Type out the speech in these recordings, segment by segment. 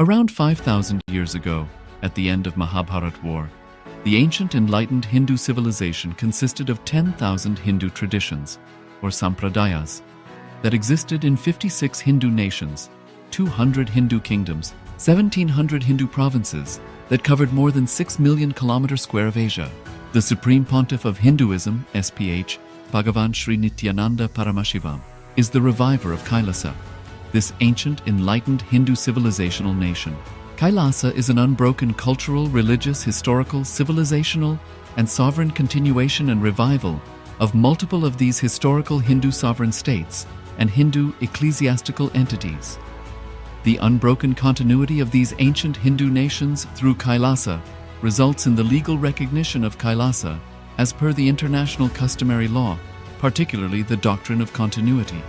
Around 5,000 years ago, at the end of Mahabharat War, the ancient enlightened Hindu civilization consisted of 10,000 Hindu traditions, or sampradayas, that existed in 56 Hindu nations, 200 Hindu kingdoms, 1,700 Hindu provinces that covered more than 6 million kilometers square of Asia. The Supreme Pontiff of Hinduism, SPH, Bhagavan Sri Nithyananda Paramashivoham, is the reviver of KAILASA, this ancient enlightened Hindu civilizational nation. KAILASA is an unbroken cultural, religious, historical, civilizational, and sovereign continuation and revival of multiple of these historical Hindu sovereign states and Hindu ecclesiastical entities. The unbroken continuity of these ancient Hindu nations through KAILASA results in the legal recognition of KAILASA as per the international customary law, particularly the doctrine of continuity.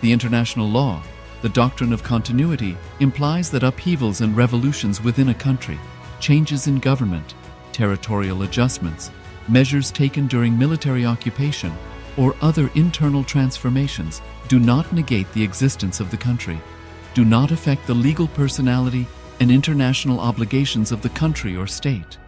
The international law, the doctrine of continuity, implies that upheavals and revolutions within a country, changes in government, territorial adjustments, measures taken during military occupation, or other internal transformations do not negate the existence of the country, do not affect the legal personality and international obligations of the country or state.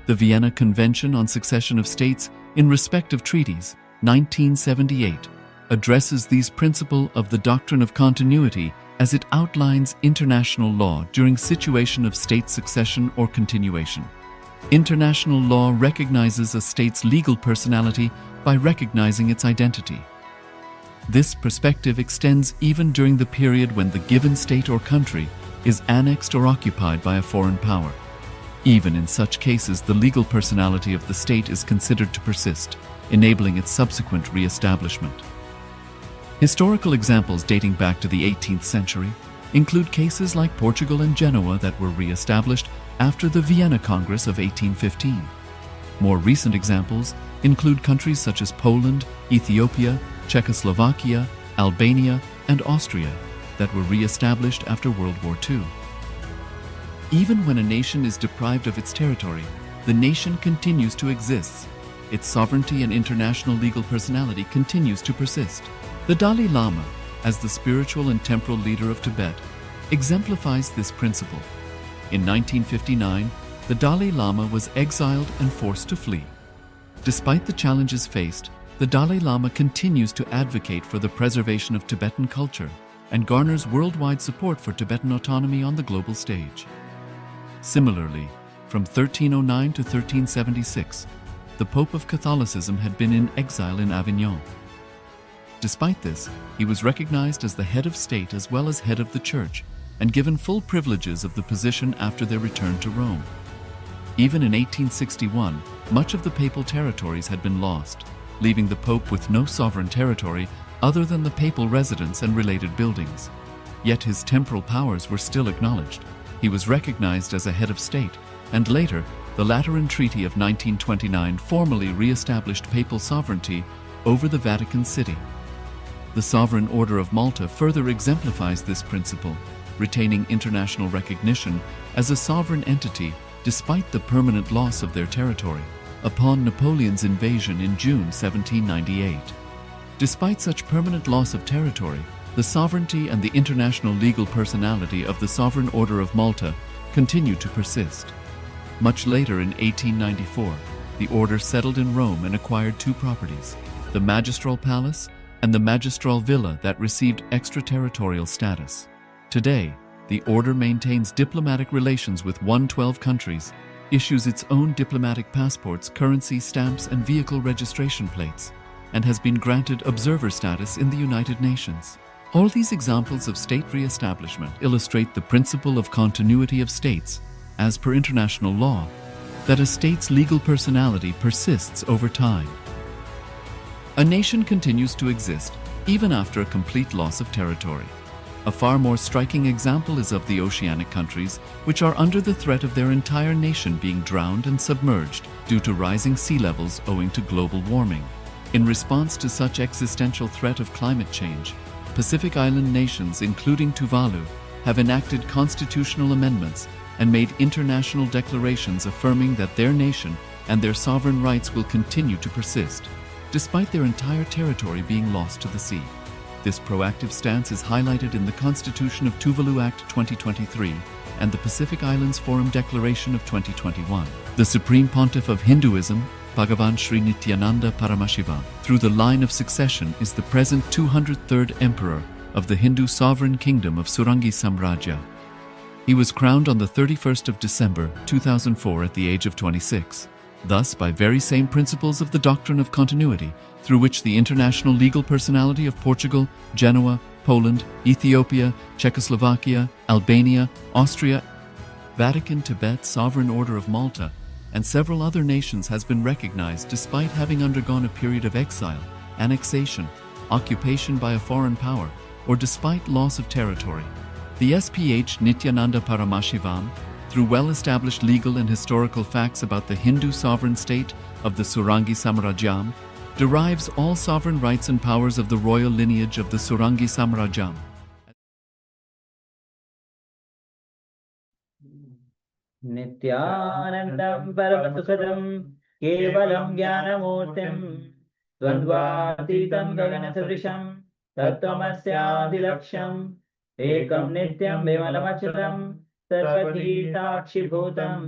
The Vienna Convention on Succession of States in Respect of Treaties, 1978, addresses these principles of the doctrine of continuity as it outlines international law during situation of state succession or continuation. International law recognizes a state's legal personality by recognizing its identity. This perspective extends even during the period when the given state or country is annexed or occupied by a foreign power. Even in such cases, the legal personality of the state is considered to persist, enabling its subsequent re-establishment. Historical examples dating back to the 18th century include cases like Portugal and Genoa that were re-established after the Vienna Congress of 1815. More recent examples include countries such as Poland, Ethiopia, Czechoslovakia, Albania, and Austria that were re-established after World War II. Even when a nation is deprived of its territory, the nation continues to exist. Its sovereignty and international legal personality continues to persist. The Dalai Lama, as the spiritual and temporal leader of Tibet, exemplifies this principle. In 1959, the Dalai Lama was exiled and forced to flee. Despite the challenges faced, the Dalai Lama continues to advocate for the preservation of Tibetan culture and garners worldwide support for Tibetan autonomy on the global stage. Similarly, from 1309 to 1376, the Pope of Catholicism had been in exile in Avignon. Despite this, he was recognized as the head of state as well as head of the church and given full privileges of the position after their return to Rome. Even in 1861, much of the papal territories had been lost, leaving the Pope with no sovereign territory other than the papal residence and related buildings. Yet his temporal powers were still acknowledged. He was recognized as a head of state, and later, the Lateran Treaty of 1929 formally re-established papal sovereignty over the Vatican City. The Sovereign Order of Malta further exemplifies this principle, retaining international recognition as a sovereign entity despite the permanent loss of their territory upon Napoleon's invasion in June 1798. Despite such permanent loss of territory, the sovereignty and the international legal personality of the Sovereign Order of Malta continued to persist. Much later in 1894, the order settled in Rome and acquired two properties, the Magistral Palace and the Magistral Villa that received extraterritorial status. Today, the order maintains diplomatic relations with 112 countries, issues its own diplomatic passports, currency, stamps, and vehicle registration plates, and has been granted observer status in the United Nations. All these examples of state re-establishment illustrate the principle of continuity of states, as per international law, that a state's legal personality persists over time. A nation continues to exist even after a complete loss of territory. A far more striking example is of the oceanic countries, which are under the threat of their entire nation being drowned and submerged due to rising sea levels owing to global warming. In response to such existential threat of climate change, Pacific Island nations, including Tuvalu, have enacted constitutional amendments and made international declarations affirming that their nation and their sovereign rights will continue to persist, despite their entire territory being lost to the sea. This proactive stance is highlighted in the Constitution of Tuvalu Act 2023, and the Pacific Islands Forum Declaration of 2021. The Supreme Pontiff of Hinduism, Bhagavan Sri Nithyananda Paramashiva, through the line of succession, is the present 203rd Emperor of the Hindu Sovereign Kingdom of Surangi Samrajya. He was crowned on the 31st of December 2004 at the age of 26. Thus, by very same principles of the doctrine of continuity, through which the international legal personality of Portugal, Genoa, Poland, Ethiopia, Czechoslovakia, Albania, Austria, Vatican, Tibet, Sovereign Order of Malta, and several other nations has been recognized despite having undergone a period of exile, annexation, occupation by a foreign power, or despite loss of territory. The SPH Nithyananda Paramashivoham, through well-established legal and historical facts about the Hindu sovereign state of the Surangi Samrajyam, derives all sovereign rights and powers of the royal lineage of the Surangi Samrajyam. Nithyanandam Paramasukadam Kevalam Jnanamurtim Dvandvatitam Gaganasavisham Tattvamasyaadilaksham Ekam Nityam Vimalamacharam Sarvatirthakshibhutam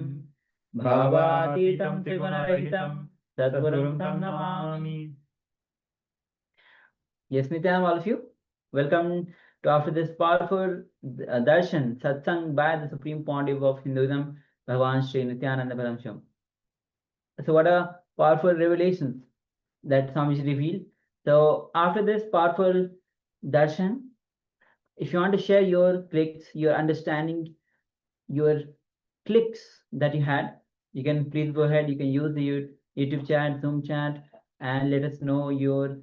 Bhavatitam Trigunarahitam Sadgurum Tam Namami. Yes, Nityanam, all of you. Welcome to after this powerful darshan, satsang by the Supreme Pontiff of Hinduism, Bhagavan Sri Nithyananda Paramasham. So what a powerful revelations that Swamiji revealed. So after this powerful darshan, if you want to share your clicks, your understanding, your clicks that you had, you can please go ahead. You can use the YouTube chat, Zoom chat, and let us know your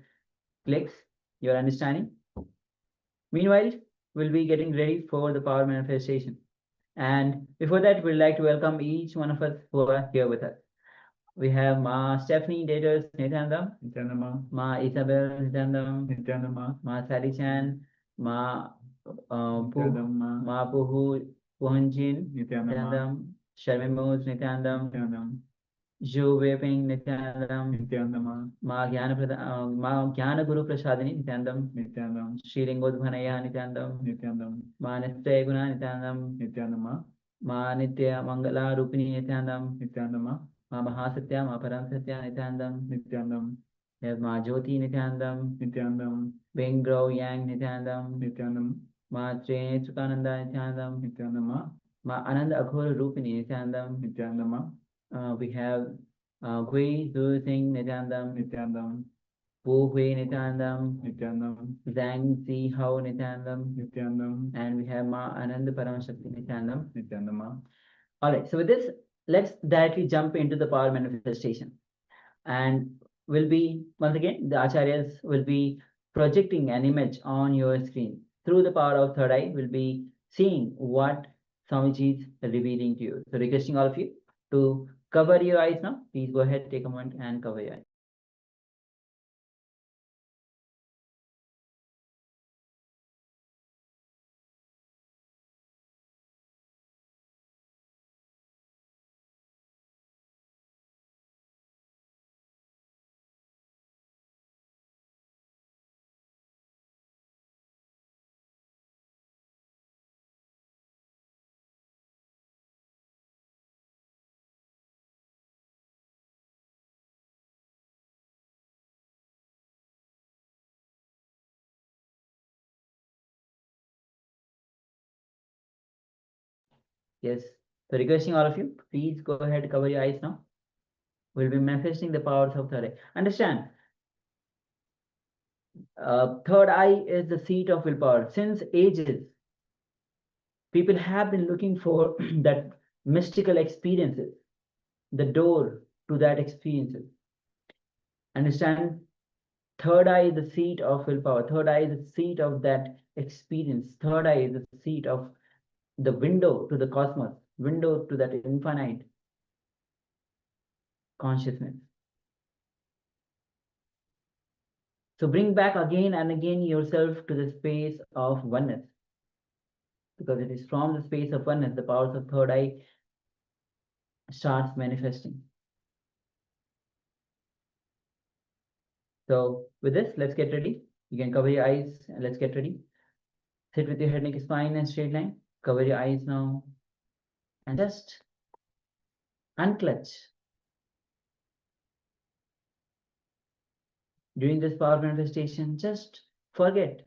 clicks, your understanding. Meanwhile, we'll be getting ready for the power manifestation. And before that, we'd like to welcome each one of us who are here with us. We have Ma Stephanie Daters Nithyananda, Ma Isabel Nithyananda, Ma Sally Chan, Ma Puhu Puhanjin Nithyananda, Sharmin Moos Nithyananda, Jo Weping Nithyananda, Ma Jnana Guru Prasadini Nithyananda, Shri Lingodbhanaya Nithyananda, Ma Nitya Guna Nithyananda, Ma Nitya Mangala Rupini Nithyananda, Ma Mahasatya, Ma Paransatya Nithyananda, Ma Jyoti Nithyananda, Bengro Yang Nithyananda, Ma Tre Sukananda Nithyananda, Ma Ananda Aghora Rupini Nithyananda, we have Gui Zu Singh Nithyananda, Wu Hui Nithyananda, Zhang Zi Hao Nithyananda, and we have Ma Ananda Paramashakti Nithyananda. All right, so with this, let's directly jump into the power manifestation. And will be, once again, the Acharyas will be projecting an image on your screen. Through the power of third eye, will be seeing what Swamiji is revealing to you. So requesting all of you to cover your eyes now. Please go ahead, take a moment and cover your eyes. Yes. So requesting all of you, please go ahead, cover your eyes now. We'll be manifesting the powers of third eye. Understand, third eye is the seat of willpower. Since ages, people have been looking for that mystical experiences, the door to that experiences. Understand, third eye is the seat of willpower. Third eye is the seat of that experience. Third eye is the seat of the window to the cosmos, window to that infinite consciousness. So bring back again and again yourself to the space of oneness, because it is from the space of oneness the powers of third eye starts manifesting. So with this, let's get ready. You can cover your eyes and let's get ready. Sit with your head, neck, spine, and straight line. Cover your eyes now. and just unclutch. During this power manifestation, just forget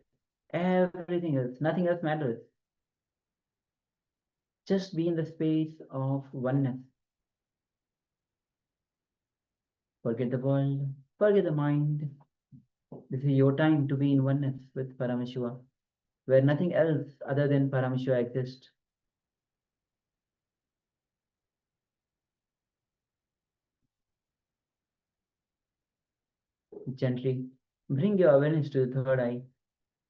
everything else. Nothing else matters. Just be in the space of oneness. Forget the world, forget the mind. This is your time to be in oneness with Paramashiva, where nothing else other than Paramashiva exists. Gently bring your awareness to the third eye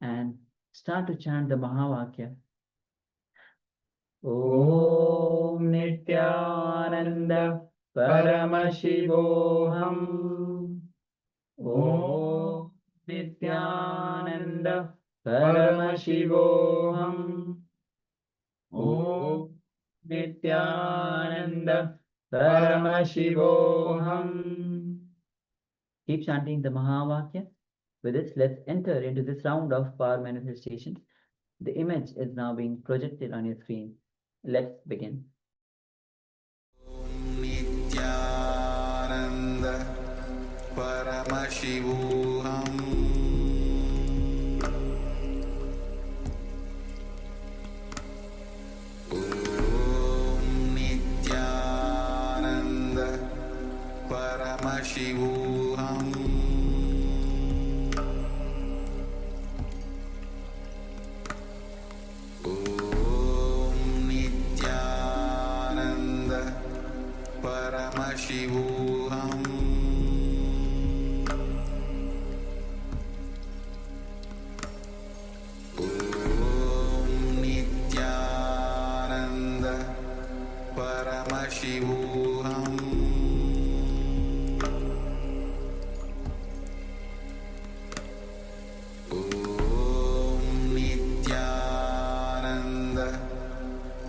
and start to chant the Mahavakya. Om Nithyananda Paramashivoham. Om Nithyananda Paramashivoham. Om Nithyananda Paramashivoham. Keep chanting the Mahavakya. With this, let's enter into this round of power manifestation. The image is now being projected on your screen. Let's begin. Nithyananda Paramashivoham. Om Nithyananda Paramashivoham. Paramashivoham. Om Nithyananda Paramashivoham. Om Nithyananda Paramashivoham.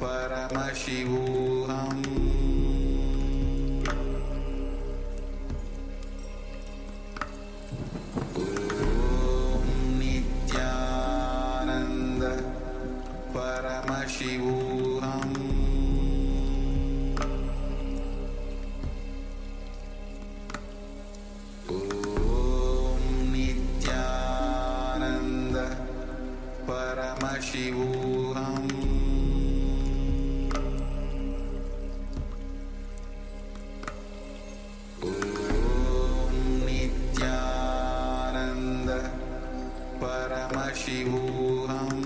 Paramashivoham. Om Nithyananda Paramashivoham. Om Nithyananda Paramashivoham. Paramashivoham.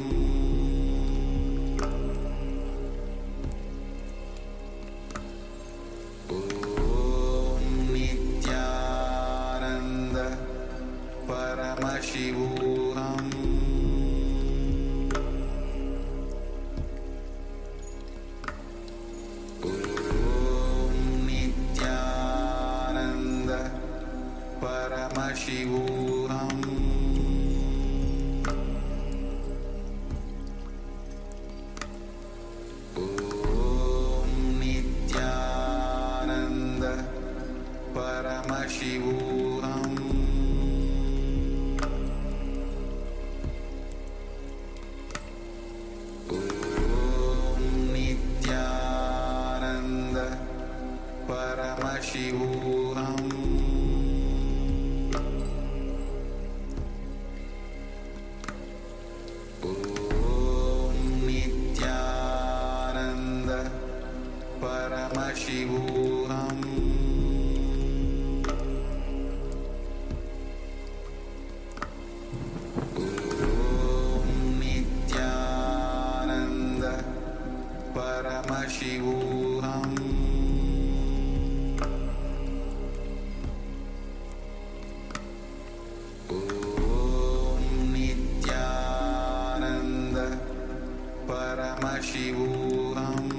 Om Nithyananda Paramashivoham. Om Nithyananda Paramashivoham. Paramashivoham. Om Nithyananda Paramashivoham. Om Nithyananda Paramashivoham. Paramashivoham.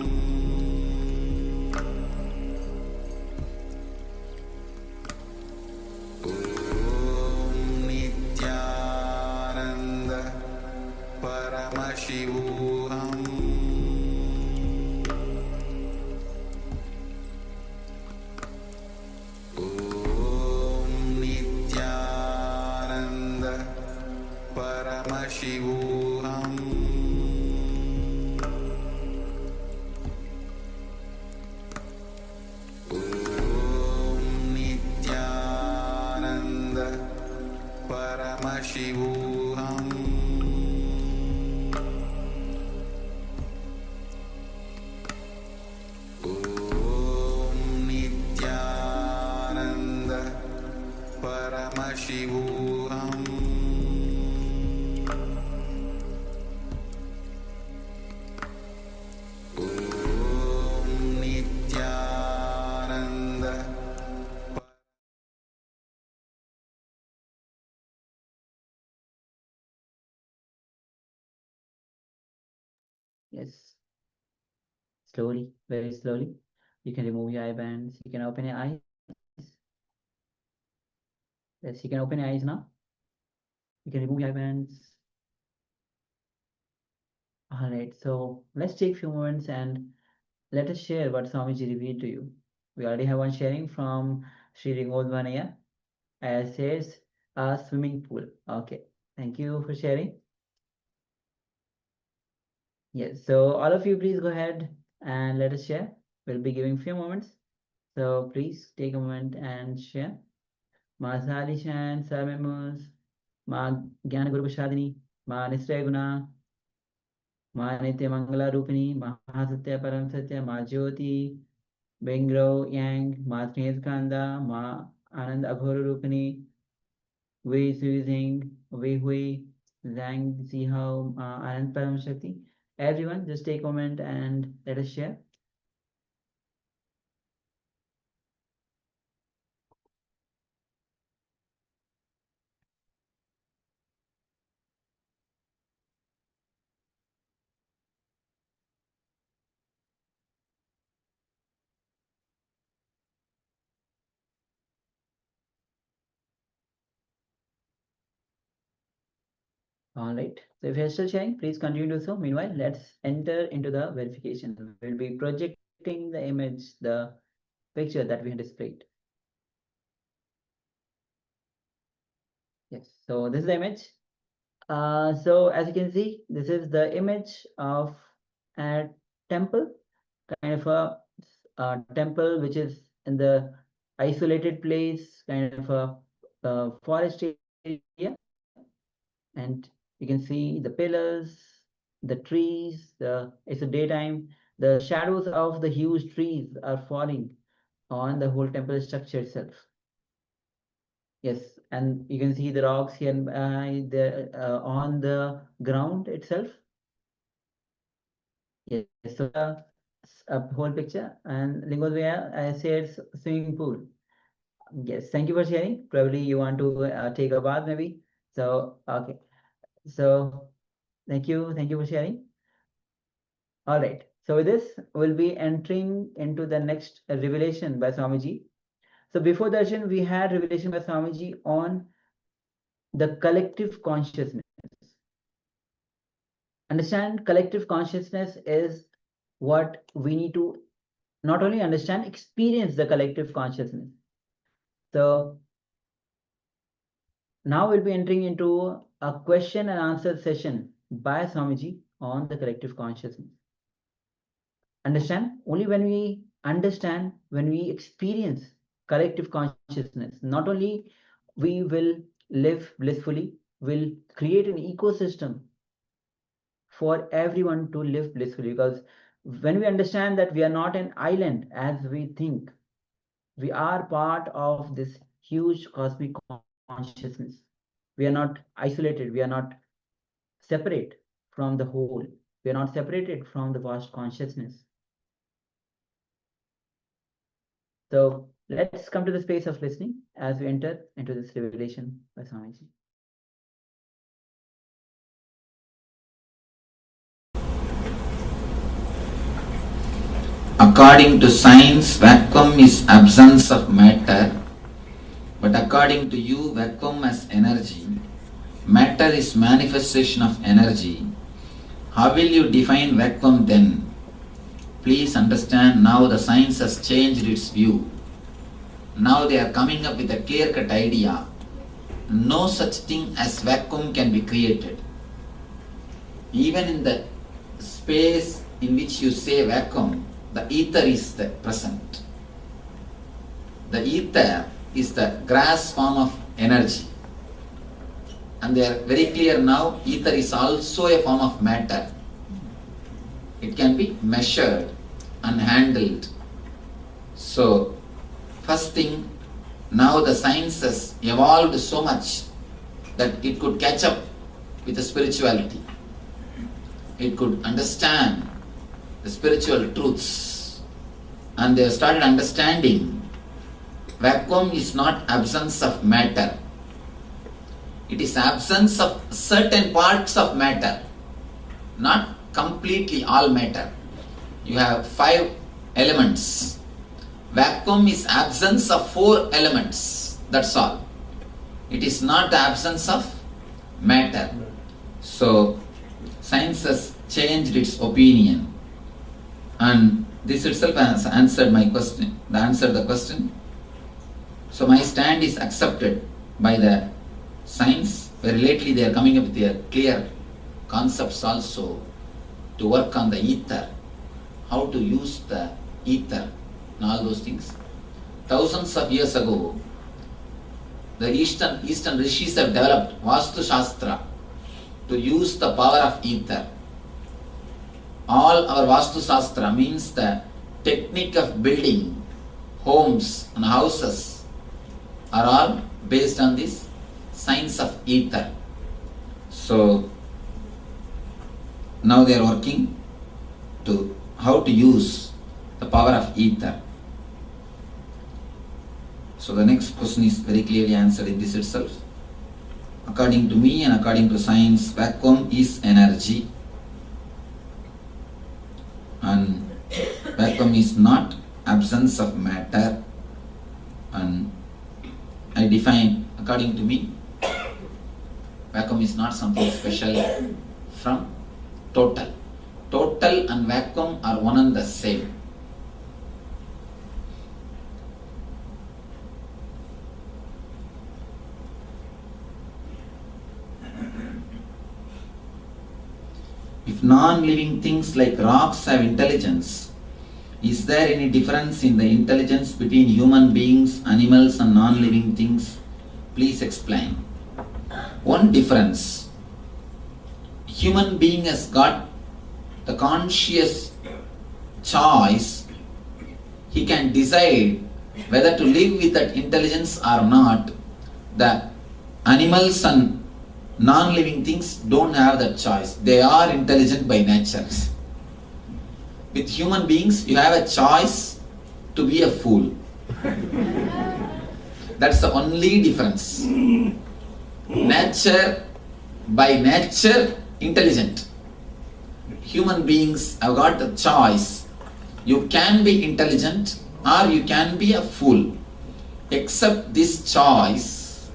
Om Nithyananda Paramashivoham. Om Nithyananda Paramashivoham. Paramashivoham Om Nithyananda Yes, slowly, very slowly. You can remove your eye bands. You can open your eyes. Yes, you can open your eyes now. You can remove your eye bands. All right, so let's take a few moments and let us share what Swamiji revealed to you. We already have one sharing from Sri Ringodvanaya. As says a swimming pool. Okay, thank you for sharing. Yes, so all of you please go ahead and let us share. We'll be giving few moments. So please take a moment and share. Ma Salishan, Sarmemos, Ma Gyana Guru Prashadini, Ma Nisray Guna, Ma Nitya Mangala Rupini, Ma Satya Param Satya, Ma Jyoti, Bengro Yang, Ma Sneha Kanda, Ma Anand Aghora Rupini, Wei Suizing, Wei Hui, Zhang Zihao, Anand Param Shakti. Everyone, just take a moment and let us share. All right. So if you're still sharing, please continue to do so. Meanwhile, let's enter into the verification. We'll be projecting the image, the picture that we have displayed. Yes. So this is the image. So as you can see, this is the image of a temple, kind of a temple which is in the isolated place, kind of a forest area. And you can see the pillars, the trees, it's a daytime, the shadows of the huge trees are falling on the whole temple structure itself. Yes, and you can see the rocks here on the ground itself. Yes, so a whole picture, and Lingodvaya, I said swimming pool. Yes, thank you for sharing. Probably you want to take a bath maybe. So, okay. So thank you for sharing. All right. So with this, we'll be entering into the next revelation by Swamiji. So before darshan, we had revelation by Swamiji on the collective consciousness. Understand, collective consciousness is what we need to not only understand, experience the collective consciousness. So now we'll be entering into a question and answer session by Swamiji on the collective consciousness. Understand, only when we understand, when we experience collective consciousness, not only we will live blissfully, will create an ecosystem for everyone to live blissfully. Because when we understand that we are not an island as we think, we are part of this huge cosmic consciousness. We are not isolated, we are not separate from the whole, we are not separated from the vast consciousness. So let's come to the space of listening as we enter into this revelation by Swamiji. According to science, vacuum is absence of matter, but according to you, vacuum as energy. Matter is manifestation of energy. How will you define vacuum then? Please understand, now the science has changed its view. Now they are coming up with a clear-cut idea. No such thing as vacuum can be created. Even in the space in which you say vacuum, the ether is the present. The ether is the grass form of energy. And they are very clear now, ether is also a form of matter. It can be measured and handled. So, first thing, now the science has evolved so much that it could catch up with the spirituality. It could understand the spiritual truths, and they have started understanding vacuum is not absence of matter. It is absence of certain parts of matter, not completely all matter. You have 5 elements. Vacuum is absence of 4 elements. That's all. It is not the absence of matter. So, science has changed its opinion. And this itself has answered my question. The question. So my stand is accepted by the science, where lately they are coming up with their clear concepts also to work on the ether, how to use the ether and all those things. Thousands of years ago, the Eastern rishis have developed Vastu Shastra to use the power of ether. All our Vastu Shastra means the technique of building homes and houses are all based on this science of ether. So now they are working to how to use the power of ether. So the next question is very clearly answered in this itself. According to me and according to science, vacuum is energy, and vacuum is not absence of matter. And I define, according to me, vacuum is not something special from total. Total and vacuum are one and the same. If non-living things like rocks have intelligence, is there any difference in the intelligence between human beings, animals and non-living things? Please explain. One difference. Human being has got the conscious choice. He can decide whether to live with that intelligence or not. The animals and non-living things don't have that choice. They are intelligent by nature. With human beings, you have a choice to be a fool. That's the only difference. Nature, by nature, intelligent. Human beings have got the choice. You can be intelligent or you can be a fool. Except this choice,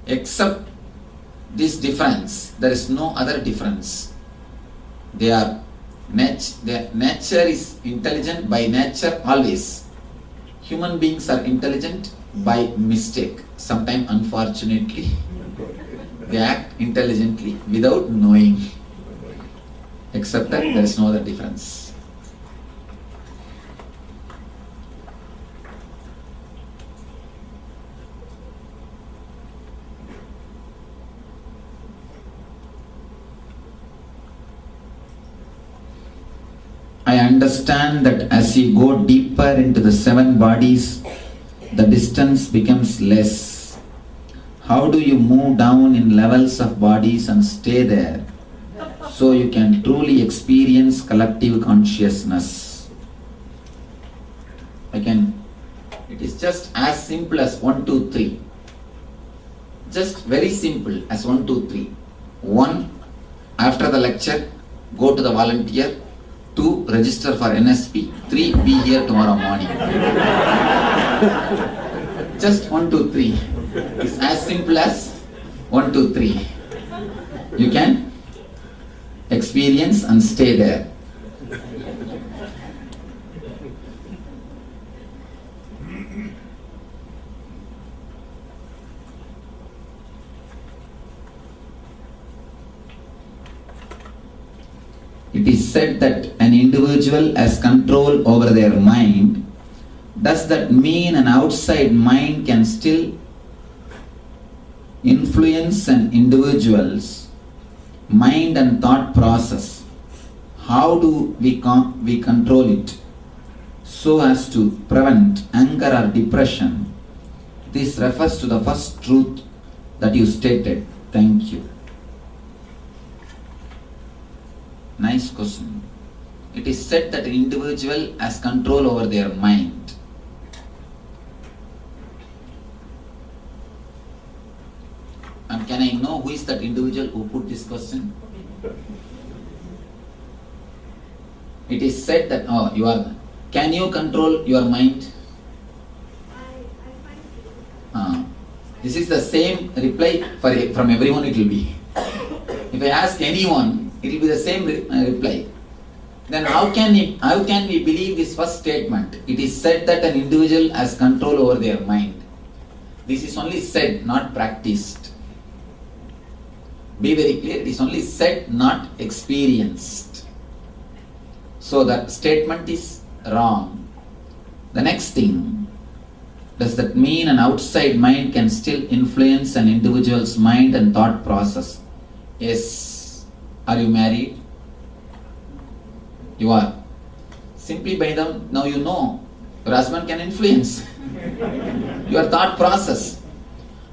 except this difference, there is no other difference. Nature is intelligent by nature always. Human beings are intelligent by mistake. Sometimes, unfortunately, they act intelligently without knowing. Except that there is no other difference. I understand that as you go deeper into the 7 bodies, the distance becomes less. How do you move down in levels of bodies and stay there so you can truly experience collective consciousness? It is just as simple as 1, 2, 3. Just very simple as 1, 2, 3. 1, after the lecture, go to the volunteer. 2, register for NSP. 3, be here tomorrow morning. Just 1, 2, 3. It's as simple as 1, 2, 3. You can experience and stay there. It is said that an individual has control over their mind. Does that mean an outside mind can still influence an individual's mind and thought process? How do we control it so as to prevent anger or depression This refers to the first truth that you stated. Thank you. Nice question. It is said that an individual has control over their mind. And can I know who is that individual who put this question? It is said that, oh, you are. Can you control your mind? This is the same reply from everyone it will be. If I ask anyone, it will be the same reply. Then how can we believe this first statement? It is said that an individual has control over their mind. This is only said, not practiced. Be very clear, it is only said, not experienced. So that statement is wrong. The next thing, does that mean an outside mind can still influence an individual's mind and thought process? Yes. Are you married? You are. Simply by them, now you know, your husband can influence your thought process.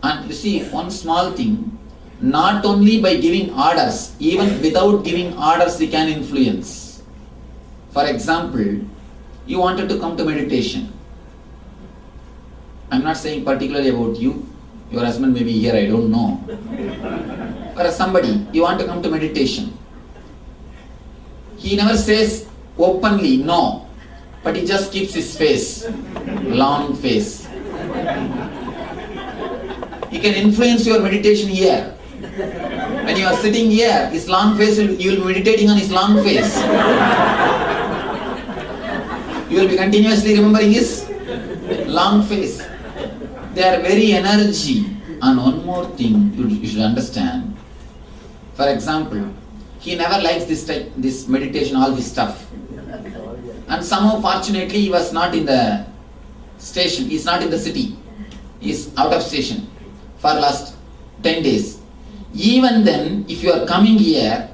And you see, one small thing, not only by giving orders, even without giving orders, he can influence. For example, you wanted to come to meditation. I'm not saying particularly about you. Your husband may be here, I don't know. Or somebody, you want to come to meditation. He never says openly no, but he just keeps his face, long face. He can influence your meditation here. When you are sitting here, his long face, you will be meditating on his long face. You will be continuously remembering his long face. They are very energy. And one more thing you should understand. For example, he never likes this meditation, all this stuff. And somehow fortunately he was not in the station, he is not in the city. He is out of station for last 10 days. Even then, if you are coming here,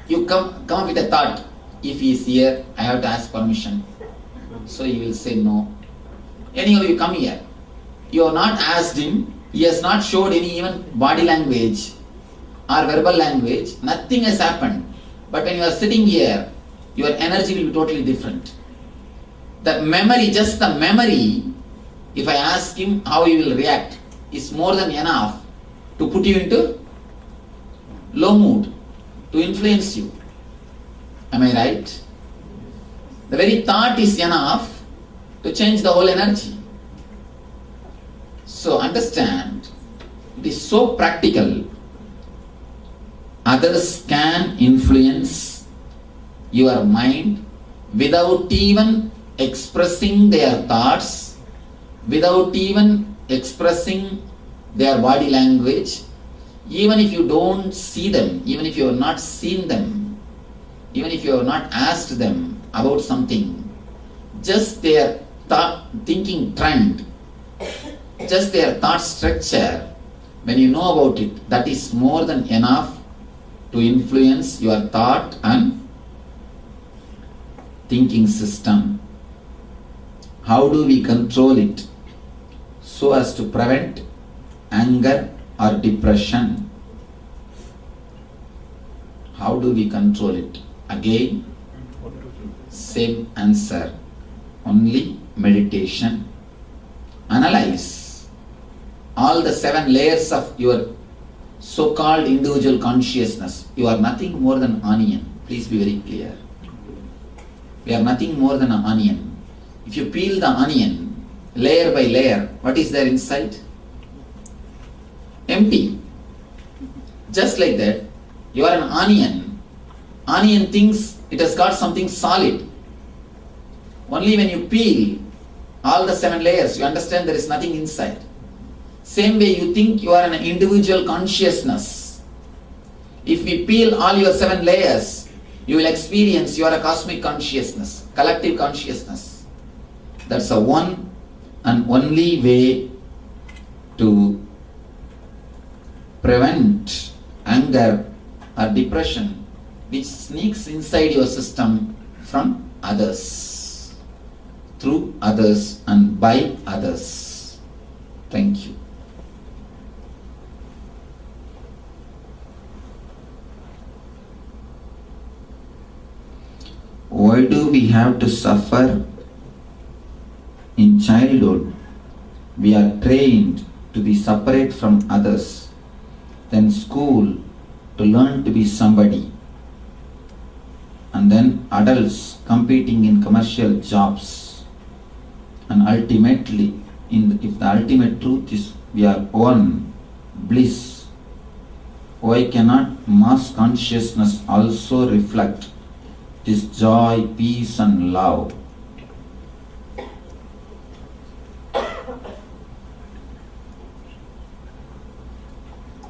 you come up with a thought. If he is here, I have to ask permission. So you will say no. Anyhow, you come here. You have not asked him. He has not showed any even body language or verbal language. Nothing has happened. But when you are sitting here, your energy will be totally different. The memory, just the memory, if I ask him how he will react, is more than enough to put you into low mood, to influence you. Am I right? The very thought is enough to change the whole energy. So understand, it is so practical. Others can influence your mind without even expressing their thoughts, without even expressing their body language. Even if you don't see them, even if you have not seen them, even if you have not asked them about something, just their thinking trend, just their thought structure, when you know about it, that is more than enough to influence your thought and thinking system. How do we control it so as to prevent anger or depression? How do we control it? Again, same answer. Only meditation. Analyze all the 7 layers of your so-called individual consciousness. You are nothing more than onion. Please be very clear. We are nothing more than an onion. If you peel the onion layer by layer, what is there inside? Empty. Just like that, you are an onion. Onion thinks it has got something solid. Only when you peel all the 7 layers, you understand there is nothing inside. Same way you think you are an individual consciousness. If we peel all your 7 layers, you will experience you are a cosmic consciousness, collective consciousness. That's a one and only way to prevent anger or depression which sneaks inside your system from others, through others and by others. Thank you. Why do we have to suffer? In childhood, we are trained to be separate from others, then school to learn to be somebody, and then adults competing in commercial jobs, and ultimately, if the ultimate truth is we are one, bliss, why cannot mass consciousness also reflect this joy, peace and love?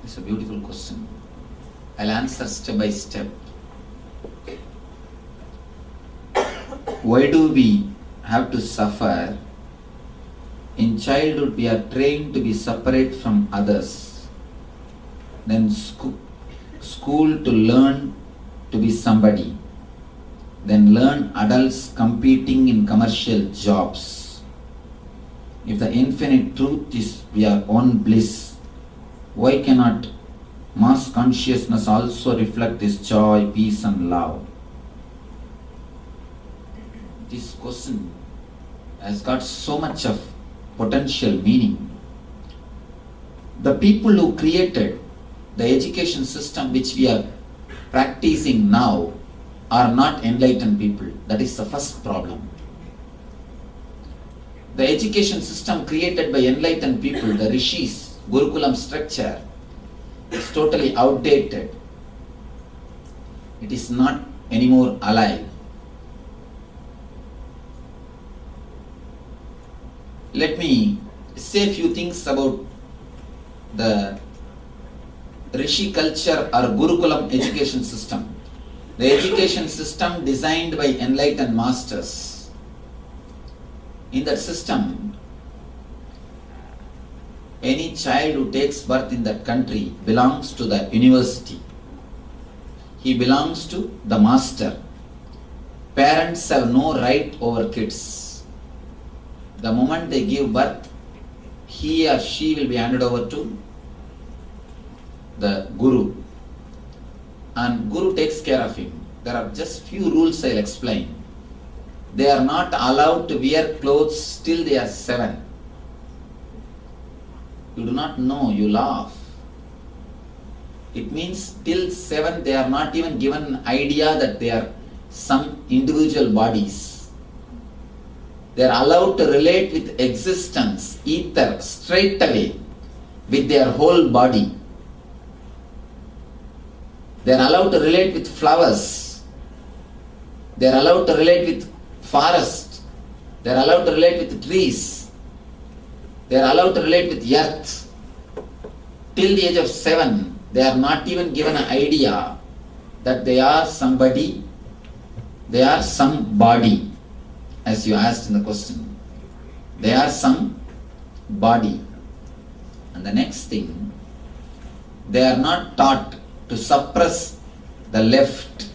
It's a beautiful question. I'll answer step by step. Why do we have to suffer? In childhood, we are trained to be separate from others. Then school to learn to be somebody. Then learn adults competing in commercial jobs. If the infinite truth is we are one bliss, why cannot mass consciousness also reflect this joy, peace and love? This question has got so much of potential meaning. The people who created the education system which we are practicing now are not enlightened people. That is the first problem. The education system created by enlightened people, the rishis, Gurukulam structure, is totally outdated. It is not anymore alive. Let me say a few things about the Rishi culture or Gurukulam education system. The education system designed by enlightened masters. In that system, any child who takes birth in that country belongs to the university. He belongs to the master. Parents have no right over kids. The moment they give birth, he or she will be handed over to the Guru. And Guru takes care of him. There are just few rules I'll explain. They are not allowed to wear clothes till they are 7. You do not know, you laugh. It means till 7 they are not even given an idea that they are some individual bodies. They are allowed to relate with existence, ether, straight away with their whole body. They are allowed to relate with flowers. They are allowed to relate with forest. They are allowed to relate with trees. They are allowed to relate with earth. Till the age of 7, they are not even given an idea that they are somebody, they are some body, as you asked in the question. They are some body. And the next thing, they are not taught to suppress the left.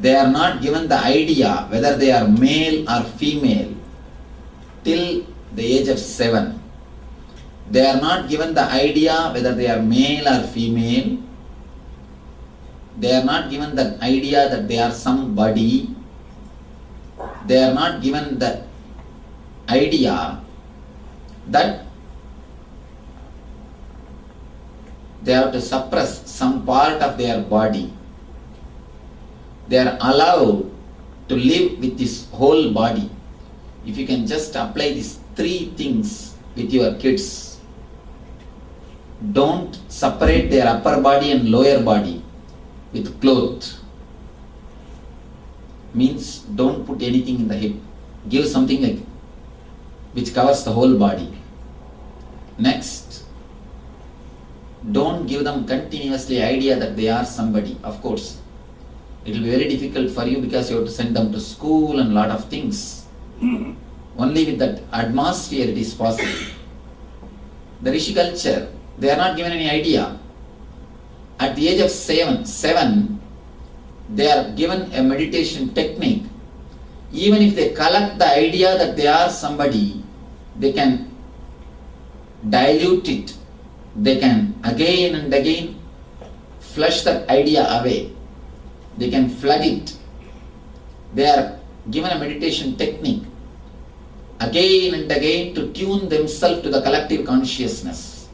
They are not given the idea whether they are male or female till the age of 7. They are not given the idea whether they are male or female. They are not given the idea that they are somebody. They are not given the idea that they have to suppress some part of their body. They are allowed to live with this whole body. If you can just apply these 3 things with your kids. Don't separate their upper body and lower body with cloth. Means don't put anything in the hip. Give something like which covers the whole body. Next, don't give them continuously idea that they are somebody. Of course, it will be very difficult for you because you have to send them to school and lot of things. Only with that atmosphere it is possible. The Rishi culture, they are not given any idea. At the age of 7, they are given a meditation technique. Even if they collect the idea that they are somebody, they can dilute it, they can again and again flush that idea away. They can flood it. They are given a meditation technique again and again to tune themselves to the collective consciousness.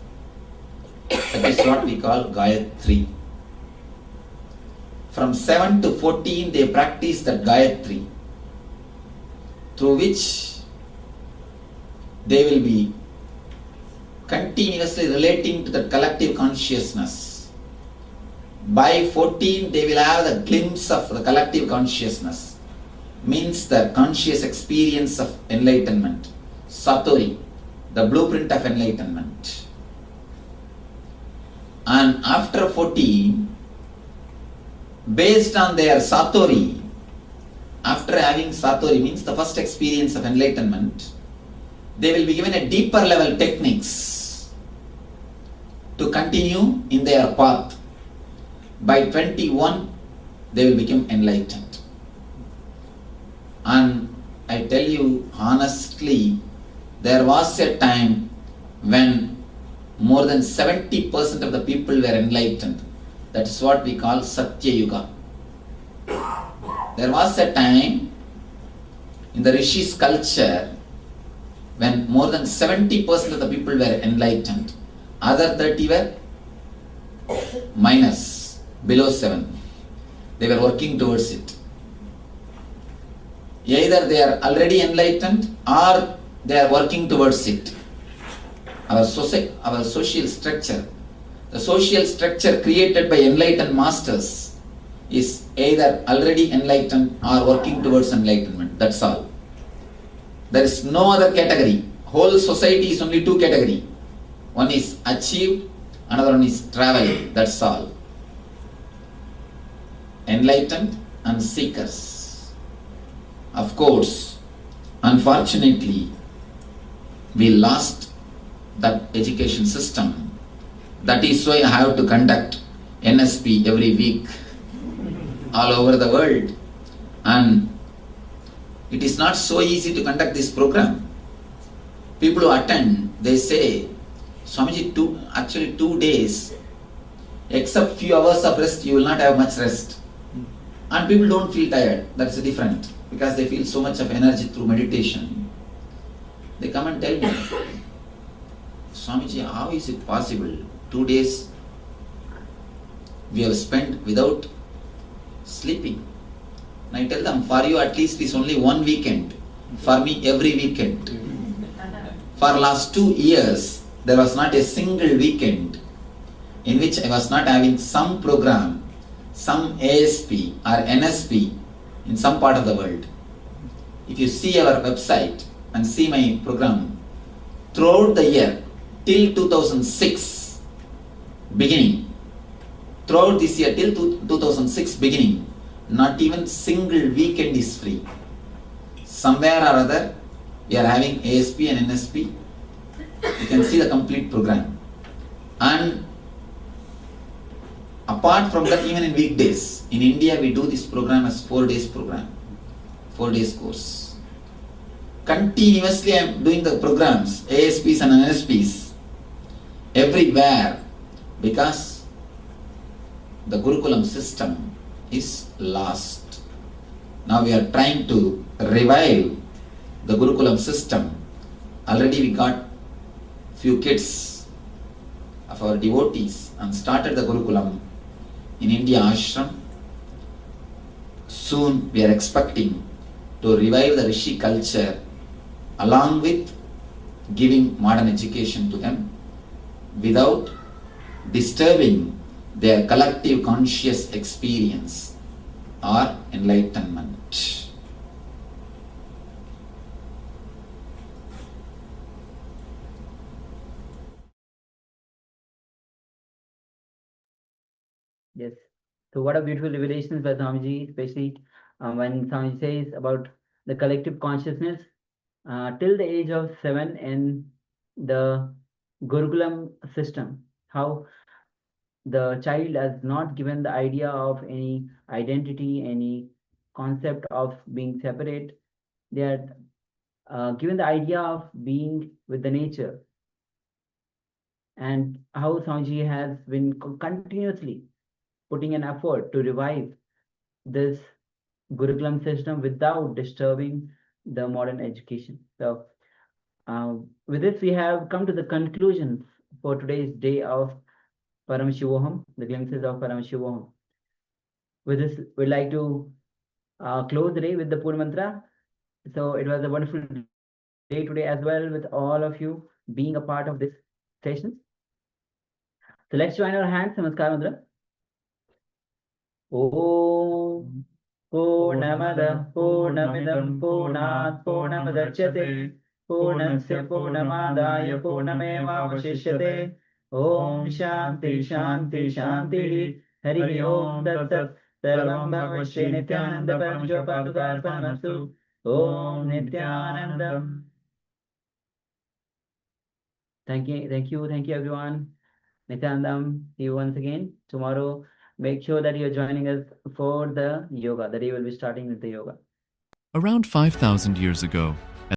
That is what we call Gayatri. From 7 to 14 they practice that Gayatri, through which they will be continuously relating to the collective consciousness. By 14 they will have the glimpse of the collective consciousness, means the conscious experience of enlightenment, Satori, the blueprint of enlightenment. And after 14, based on their Satori, after having Satori, means the first experience of enlightenment, they will be given a deeper level techniques to continue in their path. By 21, they will become enlightened. And I tell you honestly, there was a time when more than 70% of the people were enlightened. That's what we call Satya Yuga. There was a time in the Rishi's culture when more than 70% of the people were enlightened. Other 30 were minus, below 7. They were working towards it. Either they are already enlightened or they are working towards it. Our social structure, the social structure created by enlightened masters is either already enlightened or working towards enlightenment. That's all. There is no other category. Whole society is only two categories. One is achieved, another one is traveling. That's all. Enlightened and seekers. Of course, unfortunately, we lost that education system. That is why I have to conduct NSP every week all over the world. And it is not so easy to conduct this program. People who attend, they say, Swamiji, 2 days, except few hours of rest, you will not have much rest. And people don't feel tired. That's different, because they feel so much of energy through meditation. They come and tell me, Swamiji, how is it possible? 2 days we have spent without sleeping. And I tell them, for you at least it's only one weekend. For me, every weekend. For last 2 years, there was not a single weekend in which I was not having some program, some ASP or NSP in some part of the world. If you see our website and see my program, throughout the year, till 2006 beginning, throughout this year till 2006 beginning, not even single weekend is free. Somewhere or other, we are having ASP and NSP. You can see the complete program. And apart from that, even in weekdays, in India we do this program as 4 days program, 4 days course. Continuously I am doing the programs, ASPs and NSPs, everywhere, because the Gurukulam system is lost. Now we are trying to revive the Gurukulam system. Already we got few kids of our devotees and started the Gurukulam in India ashram. Soon we are expecting to revive the Rishi culture along with giving modern education to them without disturbing their collective conscious experience or enlightenment. Yes. So what a beautiful revelations by Swamiji, especially when Swamiji says about the collective consciousness till the age of 7 in the Gurukulam system. How the child has not given the idea of any identity, any concept of being separate. They are given the idea of being with the nature. and how Swamiji has been continuously putting an effort to revive this Gurukulam system without disturbing the modern education. So, with this, we have come to the conclusions for today's day of Paramashivoham, the glimpses of Paramashivoham. With this, we'd like to close the day with the Pur Mantra. So, it was a wonderful day today as well, with all of you being a part of this session. So, let's join our hands. Namaskar Mantra. Om Purnamada Purnamidam Purnat Purnamudachyate Purnasya Purnamadaya Purnamevavashishyate Om Shanti Shanti Shanti Hari Om Tat Sat Sarvam Bhavashri Nithyananda Paramjopanugarpanamastu Om Nithyanandam. Thank you everyone. Nithyanandam, see you once again tomorrow. Make sure that you're joining us for the yoga. The day will be starting with the yoga. Around 5,000 years ago,